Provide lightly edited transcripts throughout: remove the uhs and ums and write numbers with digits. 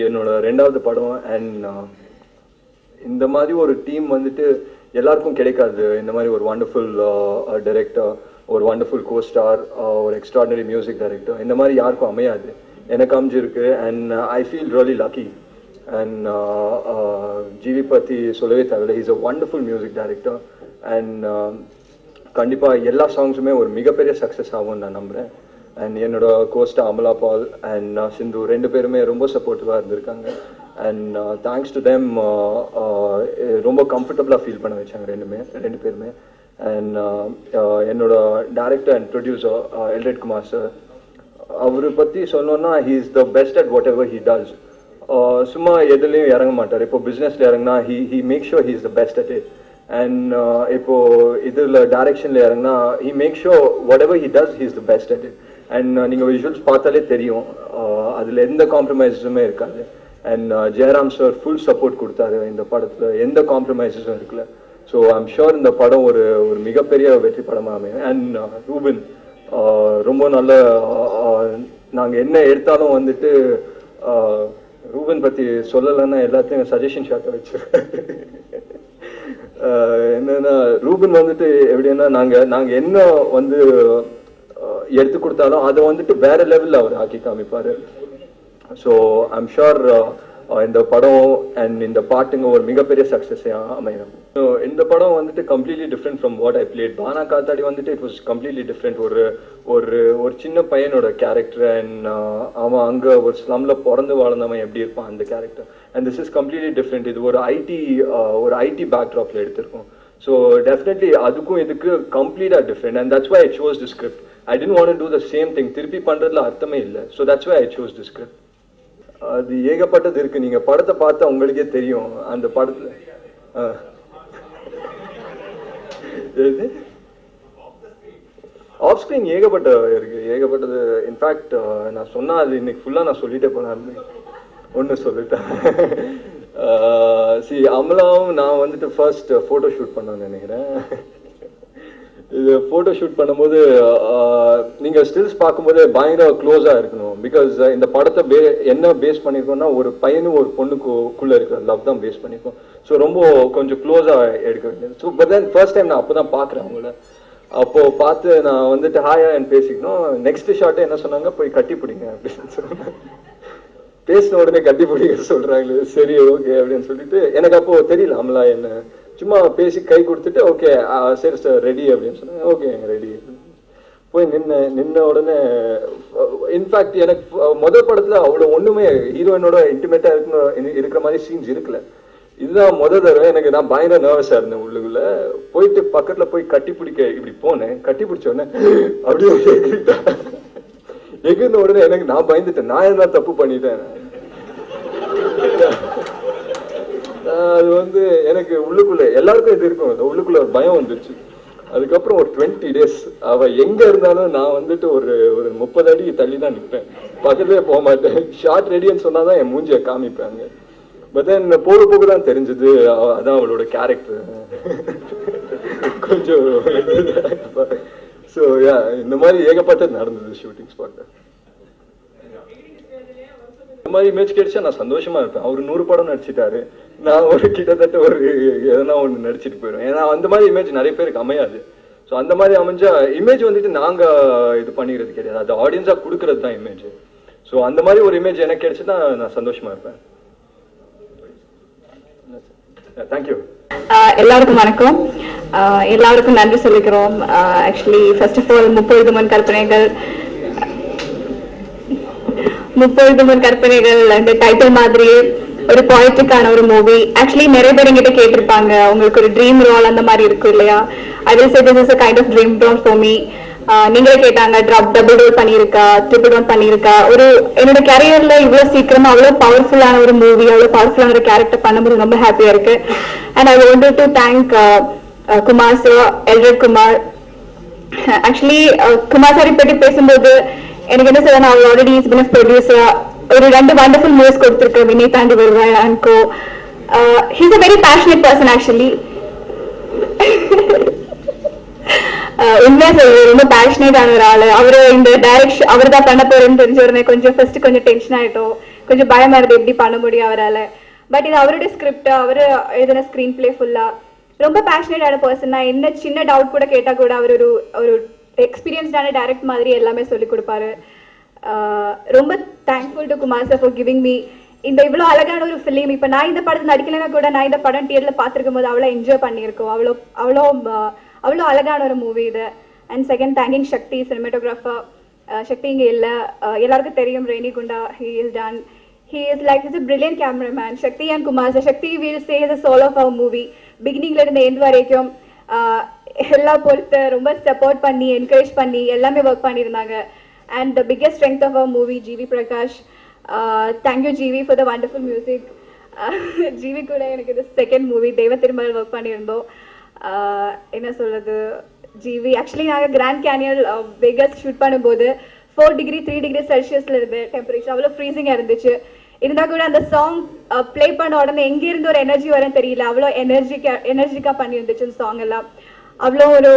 என்னோட ரெண்டாவது படம். அண்ட் இந்த மாதிரி ஒரு டீம் வந்துட்டு எல்லாருக்கும் கிடைக்காது. இந்த மாதிரி ஒரு வண்டர்ஃபுல் டைரக்டர், ஒரு வண்டர்ஃபுல் கோஸ்டார், ஒரு எக்ஸ்ட்ராடினரி மியூசிக் டைரக்டர், இந்த மாதிரி யாருக்கும் அமையாது. எனக்கு அமைஞ்சிருக்கு. And I feel really lucky. And GV பற்றி சொல்லவே தேவையில்லை. Is a wonderful music director. And கண்டிப்பாக எல்லா சாங்ஸுமே ஒரு மிகப்பெரிய சக்ஸஸ் ஆகும்னு நான் நம்புகிறேன். அண்ட் என்னோட கோஸ்டா அமலா பால் அண்ட் சிந்து ரெண்டு பேருமே ரொம்ப சப்போர்ட்டிவாக இருந்திருக்காங்க. அண்ட் தேங்க்ஸ் டு தெம் ரொம்ப கம்ஃபர்டபுளாக ஃபீல் பண்ண வச்சாங்க ரெண்டு பேருமே. அண்ட் என்னோட director and producer Elred Kumar sir, அவரை பற்றி சொல்லணும்னா he is the best at whatever he does. சும்மா எதுலேயும் இறங்க மாட்டார். இப்போ பிஸ்னஸில் இறங்கினா he make sure he is the best at it. And இப்போ இதில் டைரக்ஷனில் இறங்கினா he make sure whatever he does he is the best at it. And நீங்கள் விஷுவல்ஸ் பார்த்தாலே தெரியும், அதில் எந்த காம்ப்ரமைஸஸுமே இருக்காது. And Jayaram sir full support கொடுத்தாரு இந்த படத்தில், எந்த காம்ப்ரமைஸஸும் இருக்குல்ல. ஸோ ஐம் ஷுர் இந்த படம் ஒரு மிகப்பெரிய வெற்றி படமாக அமையும். அண்ட் ரூபின் ரொம்ப நல்ல, நாங்கள் என்ன எடுத்தாலும் வந்துட்டு ரூபின் பற்றி சொல்லலைன்னா எல்லாத்தையும் சஜஷன் ஷாட்டை வச்சுருக்கேன். என்னன்னா ரூபின் வந்துட்டு எப்படின்னா நாங்கள் என்ன வந்து எடுத்து கொடுத்தாலும் அதை வந்துட்டு வேற லெவலில் அவர் ஆக்கி காமிப்பார். ஸோ ஐம் ஷுர் இந்த படம் அண்ட் இந்த பாட்டுங்க ஒரு மிகப்பெரிய சக்ஸஸ் அமையும். ஸோ இந்த படம் வந்துட்டு completely different from what I played. Baana Kaathadi வந்துட்டு இட் வாஸ் கம்ப்ளீட்லி டிஃப்ரெண்ட். ஒரு சின்ன பையனோட கேரக்டர். அண்ட் அவன் அங்கே ஒரு ஸ்லம்ல பிறந்து வாழ்ந்தவன் எப்படி இருப்பான் அந்த character. And this is completely different. இது ஒரு ஐடி பேக்ட்ராப்ல எடுத்திருக்கோம். ஸோ டெஃபினெட்லி அதுக்கும் இதுக்கு கம்ப்ளீட்டாக different. And that's why I chose the script. I didn't want to do the same thing. திருப்பி பண்றதுல அர்த்தமே இல்லை. So that's why I choose the script. அது ஏகப்பட்டது இருக்கு. நீங்க படத்தை பார்த்தா உங்களுக்கே தெரியும். அந்த படத்துல ஆஃப் ஸ்கிரீன் ஏகப்பட்டது. இன்ஃபேக்ட் நான் சொன்னா அது இன்னைக்கு ஃபுல்லா நான் சொல்லிட்டே போனேன். ஒன்று சொல்லிட்டேன். அமலாவும் நான் வந்துட்டு ஃபர்ஸ்ட் ஃபோட்டோ ஷூட் பண்ணேன்னு நினைக்கிறேன். இது ஃபோட்டோ ஷூட் பண்ணும்போது நீங்கள் ஸ்டில்ஸ் பார்க்கும்போது பயங்கர க்ளோஸாக இருக்கணும். பிகாஸ் இந்த படத்தை என்ன பேஸ் பண்ணியிருக்கோம்னா ஒரு பையனும் ஒரு பொண்ணுக்குள்ளே இருக்கிற லவ் தான் பேஸ் பண்ணியிருக்கோம். ஸோ ரொம்ப கொஞ்சம் க்ளோஸாக எடுக்க வேண்டியது. So but then first time நான் அப்போ தான் பார்க்குறேன் அவங்கள. அப்போது பார்த்து நான் வந்துட்டு ஹாயான்னு பேசிக்கணும். நெக்ஸ்ட் ஷாட்டே என்ன சொன்னாங்க, போய் கட்டி பிடிங்க அப்படின்னு சொன்னாங்க. பேசின உடனே கட்டி பிடிக்க சொல்கிறாங்களே, சரி ஓகே அப்படின்னு சொல்லிட்டு எனக்கு அப்போது தெரியல அமலா என்ன, சும்மா பேசி கை கொடுத்துட்டு ஓகே சரி சார் ரெடி அப்படின்னு சொன்னாங்க. ஓகே ரெடி போய் நின்ன உடனே இன்ஃபேக்ட் எனக்கு முதல் படத்தில் அவ்வளோ ஒன்றுமே ஹீரோயினோட இன்டிமேட்டாக இருக்கிற மாதிரி சீன்ஸ் இருக்குல்ல. இதுதான் முதல் தடவை எனக்கு. நான் பயங்கர நர்வஸாக இருந்தேன் உள்ளுக்குள்ள. போயிட்டு பக்கத்தில் போய் கட்டி பிடிக்க இப்படி போனேன். கட்டி பிடிச்ச உடனே அப்படியே எகிர்ந்த உடனே எனக்கு நான் பயந்துட்டேன். நான் என்ன தப்பு பண்ணிட்டேன். அது வந்து எனக்கு உள்ளுக்குள்ள எல்லாருக்கும் இது இருக்கும். உள்ளுக்குள்ள ஒரு பயம் வந்துருச்சு. அதுக்கப்புறம் ஒரு 20 days அவ எங்க இருந்தாலும் நான் வந்துட்டு ஒரு 30 அடி தள்ளி தான் நிற்பேன். பக்கத்துலேயே போக மாட்டேன். ஷார்ட் ரெடின்னு சொன்னாதான் என் மூஞ்சியை காமிப்பாங்க. பட் தென் போக போக தான் தெரிஞ்சது அதான் அவளோட கேரக்டர் கொஞ்சம். ஸோ இந்த மாதிரி ஏகப்பட்டது நடந்தது ஷூட்டிங் ஸ்பாட்ல. இந்த மாதிரி இமேஜ் கிடைச்சா நான் சந்தோஷமா இருப்பேன். அவர் 100 படம் நடிச்சிட்டாரு, நான் ஒரு கிட்டத்தட்ட ஒரு எதனா ஒன்று நடிச்சிட்டு போயிடுவேன். ஏன்னா அந்த மாதிரி இமேஜ் நிறைய பேருக்கு அமையாது. ஸோ அந்த மாதிரி அமைஞ்சா இமேஜ் வந்துட்டு நாங்கள் இது பண்ணிக்கிறது கிடையாது, அது ஆடியன்ஸாக கொடுக்கறது தான் இமேஜ். ஸோ அந்த மாதிரி ஒரு இமேஜ் எனக்கு கிடைச்சுன்னா நான் சந்தோஷமா இருப்பேன். தேங்க்யூ. எல்லாருக்கும் வணக்கம். எல்லாருக்கும் நன்றி சொல்லிக்கிறோம். ஆக்சுவலி ஃபர்ஸ்ட் ஆஃப் ஆல் 30 கற்பனைகள் அந்த டைட்டில் மாதிரியே ஒரு பாய்ட்ரிக்கான ஒரு மூவி. ஆக்சுவலி நிறைய பேர் எங்கிட்ட கேட்டிருப்பாங்க உங்களுக்கு ஒரு ட்ரீம் ரோல் அந்த மாதிரி இருக்கும் இல்லையா. I will say this is a kind of dream role for me. நீங்களே கேட்டாங்க டபுள் ரோல் பண்ணியிருக்கா, ட்ரிபிள் ரோல் பண்ணியிருக்கா. ஒரு என்னோட கேரியர்ல இவ்வளவு சீக்கிரமா அவ்வளவு பவர்ஃபுல்லான ஒரு மூவி, அவ்வளவு பவர்ஃபுல்லான ஒரு கேரக்டர் பண்ணும்போது ரொம்ப ஹாப்பியா இருக்கு. And I wanted to thank Kumar sir, Elred Kumar. Actually Kumar சாரை பற்றி பேசும்போது எனக்கு என்ன சொல்ல, நான் ஆல்ரெடி இஸ் பின் ப்ரொடியூசர், ஒரு 2 வண்டர்ஃபுல் மூவிஸ் கொடுத்துருக்கேன், வினய் தாண்டி வருவேன் and go. He's a very passionate person actually. உண்மையா சொல்லுவேன், ரொம்ப பேஷனேட் ஆன ஒரு ஆளு. அவரு இந்த டைரக்ஷன் அவர் தான் பண்ண போறேன்னு தெரிஞ்ச உடனே கொஞ்சம் ஃபர்ஸ்ட் கொஞ்சம் டென்ஷன் ஆயிட்டோம். கொஞ்சம் பயமா இருந்தது எப்படி பண்ண முடியும் அவரால். பட் இது அவருடைய ஸ்கிரிப்ட், அவர் எழுதின ஸ்க்ரீன் பிளே ஃபுல்லாக ரொம்ப பேஷனேட்டான பர்சன். நான் என்ன சின்ன டவுட் கூட கேட்டால் கூட அவர் ஒரு எக்ஸ்பீரியன்ஸ்டான டைரக்ட் மாதிரி எல்லாமே சொல்லி கொடுப்பாரு. ரொம்ப thankful to Kumar sir for giving me இந்த இவ்வளோ அழகான ஒரு ஃபிலிம். இப்போ நான் இந்த படத்தை நடிக்கலைன்னா கூட நான் இந்த படம் தியேட்டரில் பார்த்துருக்கும் போது அவ்வளோ என்ஜாய் பண்ணியிருக்கோம். அவ்வளோ அழகான ஒரு மூவி இது. And second thanking Sakthi cinematographer. Sakthi இங்கே இல்லை, எல்லாருக்கும் தெரியும் ரெய்னி குண்டா. He is a brilliant cameraman. Shakti and Kumar sir. Shakti will say the soul of our movie. Beginning இருந்து end வரைக்கும் எல்லா பொறுத்து ரொம்ப சப்போர்ட் பண்ணி என்கரேஜ் பண்ணி எல்லாமே ஒர்க் பண்ணியிருந்தாங்க. And the biggest strength of our movie, GV Prakash. Thank you GV for the wonderful music. GV கூட எனக்கு இது செகண்ட் மூவி தெய்வ திருமகள் ஒர்க் பண்ணியிருந்தோம். என்ன சொல்றது, GV ஆக்சுவலி நாங்கள் கிராண்ட் கேனியல் வெகஸ் ஷூட் பண்ணும்போது 4 டிகிரி 3 டிகிரி செல்சியஸில் இருந்து டெம்பரேச்சர் அவ்வளோ ஃப்ரீசிங்காக இருந்துச்சு. இருந்தால் கூட அந்த சாங் ப்ளே பண்ண உடனே எங்கேருந்து ஒரு எனர்ஜி வரேன்னு தெரியல, அவ்வளோ எனர்ஜிக்காக பண்ணியிருந்துச்சு இந்த சாங் எல்லாம். அவ்வளோ ஒரு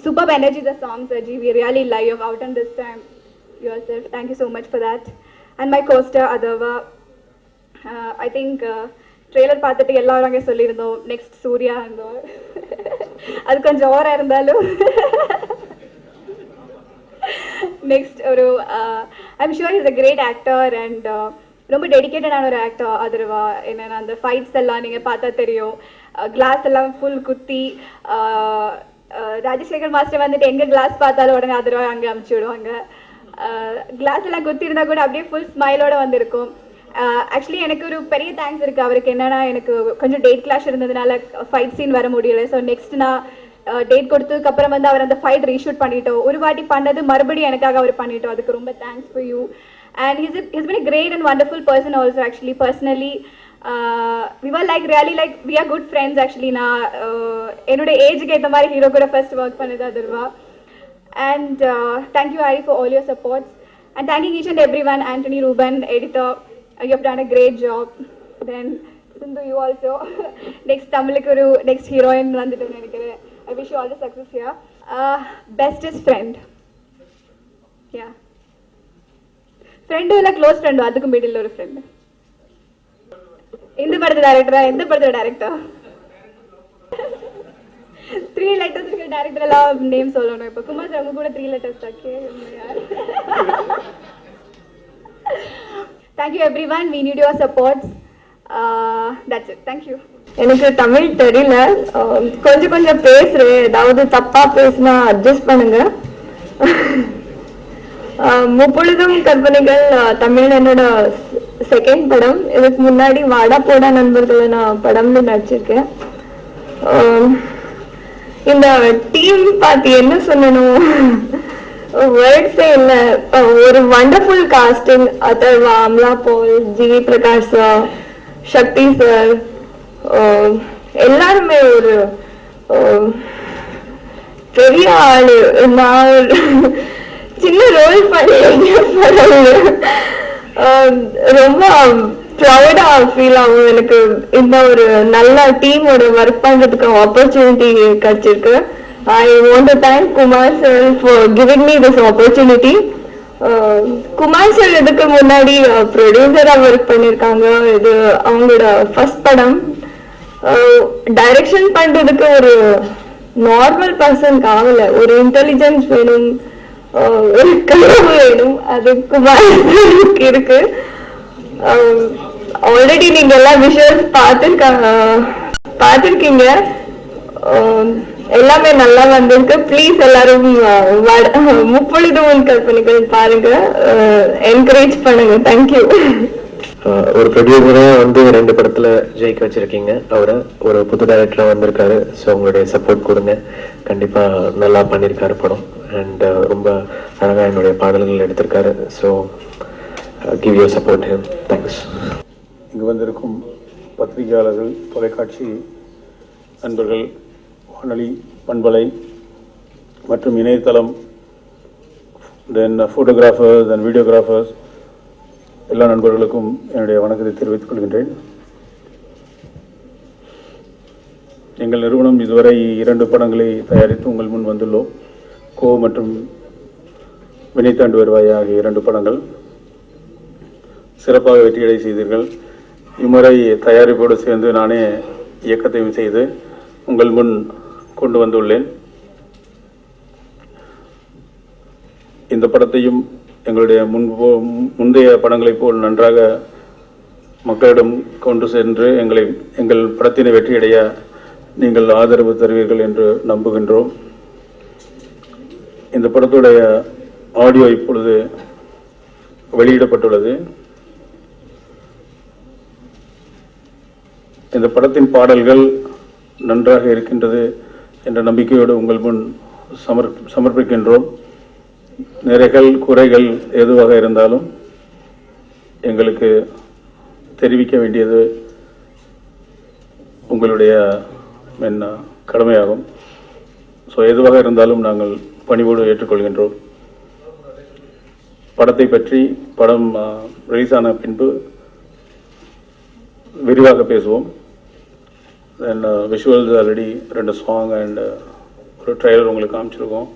super energy the songs. GV really live out on this time yourself. Thank you so much for that. And my co-star Adava. I think trailer பார்த்துட்டு எல்லாரும் அங்கே சொல்லியிருந்தோம் நெக்ஸ்ட் சூர்யா இருந்தோம். அது கொஞ்சம் ஓவராக இருந்தாலும் நெக்ஸ்ட் ஒரு I'm sure is a great actor and ரொம்ப டெடிக்கேட்டடான ஒரு ஆக்டர் அதர்வா. என்னென்னா அந்த ஃபைட்ஸ் எல்லாம் நீங்கள் பார்த்தா தெரியும், கிளாஸ் எல்லாம் ஃபுல் குத்தி. ராஜசேகர் மாஸ்டர் வந்துட்டு எங்கே கிளாஸ் பார்த்தாலும் உடனே அதர்வா அங்கே அமுச்சு விடுவாங்க. கிளாஸ் எல்லாம் குத்தி இருந்தால் கூட அப்படியே ஃபுல் ஸ்மைலோட வந்திருக்கும். ஆக்சுவலி எனக்கு ஒரு பெரிய தேங்க்ஸ் இருக்குது அவருக்கு. என்னென்னா எனக்கு கொஞ்சம் டேட் கிளாஷ் இருந்ததுனால ஃபைட் சீன் வர முடியலை. ஸோ நெக்ஸ்ட் நான் டேட் கொடுத்ததுக்கப்புறம் வந்து அவர் அந்த ஃபைட் ரீஷூட் பண்ணிட்டோம். ஒரு வாட்டி பண்ணது மறுபடியும் எனக்காக அவர் பண்ணிட்டோம். அதுக்கு ரொம்ப thanks for you. And he's been a great and wonderful person also actually personally. We were like really like we are good friends actually. நான் என்னோட ஏஜுக்கு ஏற்ற மாதிரி ஹீரோ கூட ஃபர்ஸ்ட் ஒர்க் பண்ணது Atharva. And thank you Ari for all your supports and thanking each and everyone. Anthony, Ruben, editor, you have done a great job. Then Sindhu, you also. Next Tamilukku oru next heroine vandittu nenikkaren. I wish you all the success here. Bestest friend. Yeah. Friend illa close friend adukku middle oru friend. இந்த படத்து டைரக்டரா எந்த படத்தோட director? 3 letters இருக்க director எல்லாம் name சொல்லணும். இப்போ Kumar sir கூட 3 letters தாக்கே யார். Thank you everyone. We need your supports. That's it. Thank you. எனக்கு தமிழ் தெரியல, கொஞ்சம் பேசுறேன். ஏதாவது தப்பா பேசினா அட்ஜஸ்ட் பண்ணுங்க. முப்பொழுதும் கற்பனைகள் தமிழ் என்னோட செகண்ட் படம். இதுக்கு முன்னாடி வாடா போடா நண்பர்களை நான் படம்ல நடிச்சிருக்கேன். இந்த டீம் பார்த்து என்ன சொல்லணும், வேர்ட்ஸே இல்லை. ஒரு வண்டர்ஃபுல் காஸ்டிங். அதர்வா, அம்லா பால், GV பிரகாஷ் சார், சக்தி சார், எல்லாருமே ஒரு பெரிய ஆளு. நான் ஒரு சின்ன ரோல் பண்ணி ரொம்ப ப்ரௌடா ஃபீல் ஆகும் எனக்கு. இந்த ஒரு நல்ல டீமோட ஒர்க் பண்றதுக்கு ஆப்பர்ச்சுனிட்டி கிடைச்சிருக்கு. I want to thank Kumar sir for giving me this opportunity. Kumar sir இதுக்கு முன்னாடி ப்ரொடியூசரா ஒர்க் பண்ணியிருக்காங்க. இது அவங்களோட ஃபர்ஸ்ட் படம். டைரக்ஷன் பண்றதுக்கு ஒரு நார்மல் பர்சனுக்கு ஆகல, ஒரு இன்டெலிஜென்ஸ் வேணும், ஒரு கனவு வேணும். அது குமார் சாருக்கு இருக்கு. ஆல்ரெடி நீங்க எல்லாம் விஷுவல்ஸ் பார்த்துருக்கீங்க. எல்லாமே நல்லா வந்திருக்கு. ப்ளீஸ் எல்லாரும் முப்பொழுதும் கற்பனைகள் பாருங்க, என்கரேஜ் பண்ணுங்க. தேங்க்யூ. ஒரு ப்ரொடியூசரை வந்து 2 படத்துல ஜெயிக்க வச்சிருக்கீங்க. அவரை ஒரு புது டைரக்டரா வந்திருக்காரு. ஸோ உங்களுடைய சப்போர்ட் கொடுங்க. கண்டிப்பா நல்லா பண்ணியிருக்காரு படம். அண்ட் ரொம்ப அழகா என்னுடைய பாடல்கள் எடுத்திருக்காரு. So give you support him. Thanks. இங்கு வந்திருக்கும் பத்திரிகையாளர்கள், தொலைக்காட்சி நண்பர்கள், வானொலி, பண்பலை மற்றும் இணையதளம், தென் ஃபோட்டோகிராஃபர்ஸ் அண்ட் வீடியோகிராஃபர்ஸ் எல்லா நண்பர்களுக்கும் என்னுடைய வணக்கத்தை தெரிவித்துக் கொள்கின்றேன். எங்கள் நிறுவனம் இதுவரை 2 படங்களை தயாரித்து உங்கள் முன் வந்துள்ளோம். கோ மற்றும் வினைத்தாண்டு வருவாய் ஆகிய 2 படங்கள். சிறப்பாக வெற்றியடை செய்தீர்கள். இம்முறை தயாரிப்போடு சேர்ந்து நானே இயக்கத்தையும் செய்து உங்கள் முன் கொண்டு வந்துள்ளேன். இந்த படத்தையும் எங்களுடைய முந்தைய படங்களைப் போல் நன்றாக மக்களிடம் கொண்டு சென்று எங்கள் படத்தினை வெற்றியடைய நீங்கள் ஆதரவு தருவீர்கள் என்று நம்புகின்றோம். இந்த படத்துடைய ஆடியோ இப்பொழுது வெளியிடப்பட்டுள்ளது. இந்த படத்தின் பாடல்கள் நன்றாக இருக்கின்றது என்ற நம்பிக்கையோடு உங்கள் முன் சமர்ப்பிக்கின்றோம். நிறைகள் குறைகள் எதுவாக இருந்தாலும் எங்களுக்கு தெரிவிக்க வேண்டியது உங்களுடைய கடமையாகும். ஸோ எதுவாக இருந்தாலும் நாங்கள் பணிவோடு ஏற்றுக்கொள்கின்றோம். படத்தை பற்றி படம் ரிலீஸ் ஆன பின்பு விரிவாக பேசுவோம். தென் விஷுவல்ஸ் ஆல்ரெடி 2 சாங் அண்ட் ஒரு ட்ரைலர் உங்களுக்கு காமிச்சிருக்கோம்.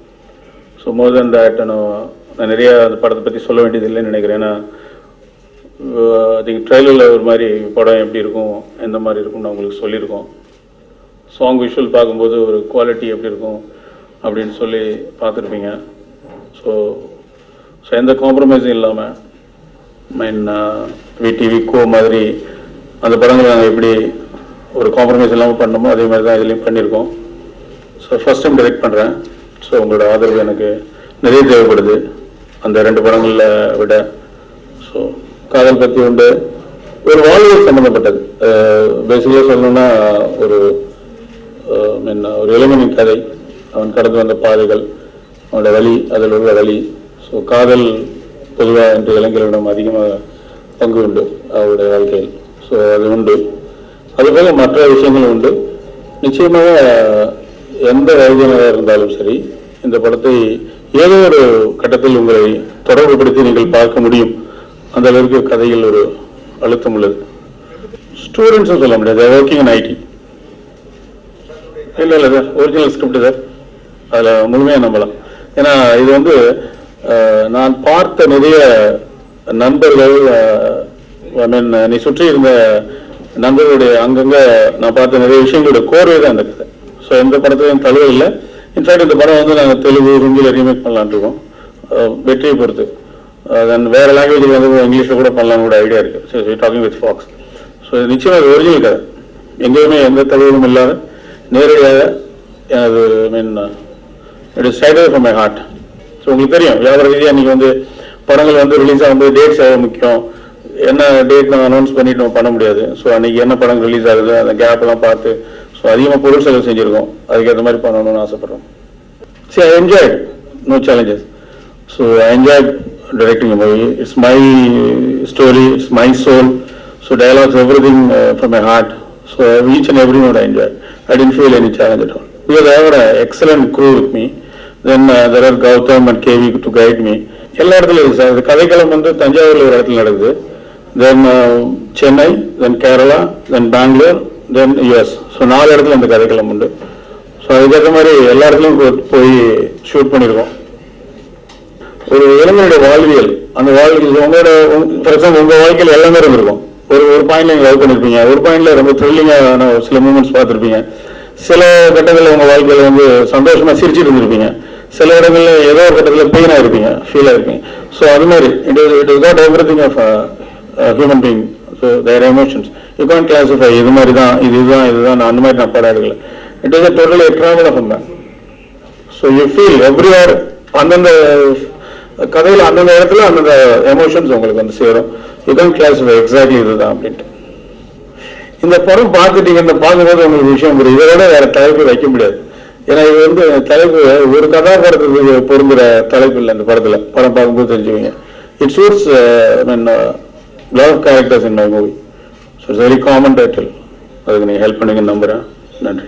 ஸோ மோர் தென் தேட் நான் நிறைய அந்த படத்தை பற்றி சொல்ல வேண்டியது இல்லைன்னு நினைக்கிறேன். ஏன்னா ட்ரைலரில் ஒரு மாதிரி படம் எப்படி இருக்கும் எந்த மாதிரி இருக்கும்னு உங்களுக்கு சொல்லியிருக்கோம். சாங் விஷுவல் பார்க்கும்போது ஒரு குவாலிட்டி எப்படி இருக்கும் அப்படின்னு சொல்லி பார்த்துருப்பீங்க. ஸோ எந்த காம்ப்ரமைஸும் இல்லாமல் விடிவி கோ மாதிரி அந்த படங்களை நாங்கள் எப்படி ஒரு காம்ப்ரமைஸ் இல்லாமல் பண்ணோமோ அதே மாதிரி தான் இதுலேயும் பண்ணியிருக்கோம். ஸோ ஃபஸ்ட் டைம் டைரக்ட் பண்ணுறேன். ஸோ உங்களோட ஆதரவு எனக்கு நிறைய தேவைப்படுது அந்த 2 படங்களில் விட. ஸோ காதல் பற்றி உண்டு, ஒரு வாழ்வியல் சம்மந்தப்பட்டது. பேசிக்காக சொல்லணும்னா ஒரு இளைஞனின் கதை, அவன் கடந்து வந்த பாதைகள், அவனோட வழி, அதில் உள்ள வழி. ஸோ காதல் பொதுவாக இன்று இளைஞர்களிடம் அதிகமாக பங்கு உண்டு அவருடைய வாழ்க்கையில். ஸோ அது உண்டு. அதுபோல மற்ற விஷயங்களும் உண்டு. நிச்சயமாக எந்த வயதினராக இருந்தாலும் சரி இந்த படத்தை ஏதோ ஒரு கட்டத்தில் உங்களை தொடர்புபடுத்தி நீங்கள் பார்க்க முடியும். அந்த அளவுக்கு கதையில் ஒரு அழுத்தம் உள்ளது. ஸ்டூடெண்ட்ஸும் சொல்ல முடியாது, ஒர்க்கிங் இன் ஐடி. இல்லை சார், ஒரிஜினல் ஸ்கிரிப்ட் சார், அதில் முழுமையாக நம்பலாம். ஏன்னா இது நான் பார்த்த நிறைய நண்பர்கள், நீ சுற்றி இருந்த நண்பர்களுடைய அங்கங்கே நான் பார்த்த நிறைய விஷயங்களுடைய கோர்வை தான் அந்த கதை. ஸோ எந்த படத்தையும் தழுவ இல்லை. இன்ஃபேக்ட் இந்த படம் நாங்கள் தெலுங்கு ஹிந்தியில் ரீமேக் பண்ணலான் இருக்கோம், வெற்றியை பொறுத்து. தென் வேறு லாங்குவேஜில் இங்கிலீஷில் கூட பண்ணலான்னு கூட ஐடியா இருக்குது. So talking with Fox. So நிச்சயமாக அது ஒரிஜினல் கதை, எங்கேயுமே எந்த தகவலும் இல்லாத நேரடியாக அது it is straight from my heart. So உங்களுக்கு தெரியும் வியாபார ரீதியாக இன்றைக்கி படங்கள் ரிலீஸ் ஆகும்போது டேட்ஸ் முக்கியம். என்ன டேட் நான் அனௌன்ஸ் பண்ணிட்டு நம்ம பண்ண முடியாது. ஸோ அன்றைக்கி என்ன படங்கள் ரிலீஸ் ஆகுது அந்த கேப்லாம் பார்த்து ஸோ அதிகமாக பொருள் செலவு செஞ்சுருக்கோம். அதுக்கேற்ற மாதிரி பண்ணணும்னு ஆசைப்பட்றோம். சரி, I enjoyed, no challenges. So I enjoyed directing a movie. It's my story, it's my soul. So dialogues, everything from my heart. So each and every note I enjoyed. I didn't feel any challenge at all. Because I have an excellent crew with me. Then there are Gautam and KV to guide me. எல்லா இடத்துலையும் sir கதைக்களம் தஞ்சாவூரில் ஒரு இடத்துல நடக்குது. தென் சென்னை, தென் கேரளா, தென் பெங்களூர், தென் US. So 4 இடத்துல இந்த கதைக்களம் உண்டு. ஸோ அதுக்கேற்ற மாதிரி எல்லா இடத்துலையும் போய் ஷூட் பண்ணியிருக்கோம். ஒரு இளைஞருடைய வாழ்வியல், அந்த வாழ்வியல் உங்களோட ஃபார் எக்ஸாம்பிள் உங்கள் வாழ்க்கையில் எல்லாமே இருந்திருக்கும். ஒரு பாயிண்ட்ல நீங்கள் லவ் பண்ணியிருப்பீங்க, ஒரு பாயிண்ட்ல ரொம்ப த்ரில்லிங்கான சில மூமெண்ட்ஸ் பார்த்துருப்பீங்க. சில கட்டங்களில் உங்கள் வாழ்க்கையில் சந்தோஷமாக சிரிச்சுட்டு இருந்திருப்பீங்க. சில இடங்களில் ஏதோ ஒரு கட்டத்தில் பெயினாக இருப்பீங்க, ஃபீலாக இருப்பீங்க. ஸோ அது மாதிரி it is not everything of human being. So their emotions you can't classify இது மாதிரி தான் இதுதான் நான் அந்த மாதிரி நான் படம் எடுக்கல. It is a totally travel of man. So you feel everywhere. அந்தந்த கதையில் அந்தந்த இடத்துல அந்தந்த எமோஷன்ஸ் உங்களுக்கு சேரும். யூ கேன் கிளாஸிஃபை எக்ஸாக்ட்லி இதுதான் அப்படின்ட்டு. இந்த படம் பார்த்துட்டீங்க, இந்த பார்க்கும்போது உங்களுக்கு விஷயம் புரியும். இதை விட வேற தலைப்பு வைக்க முடியாது. ஏன்னா இது தலைப்பு ஒரு கதாபாத்திரத்துக்கு பொருந்துற தலைப்பு இல்லை. இந்த படத்துல படம் பார்க்கும்போது தெரிஞ்சுவீங்க. It suits lot of characters in my movie. So it's very common title. அதுக்கு நீங்க ஹெல்ப் பண்ணுங்கன்னு நம்புறேன். நன்றி.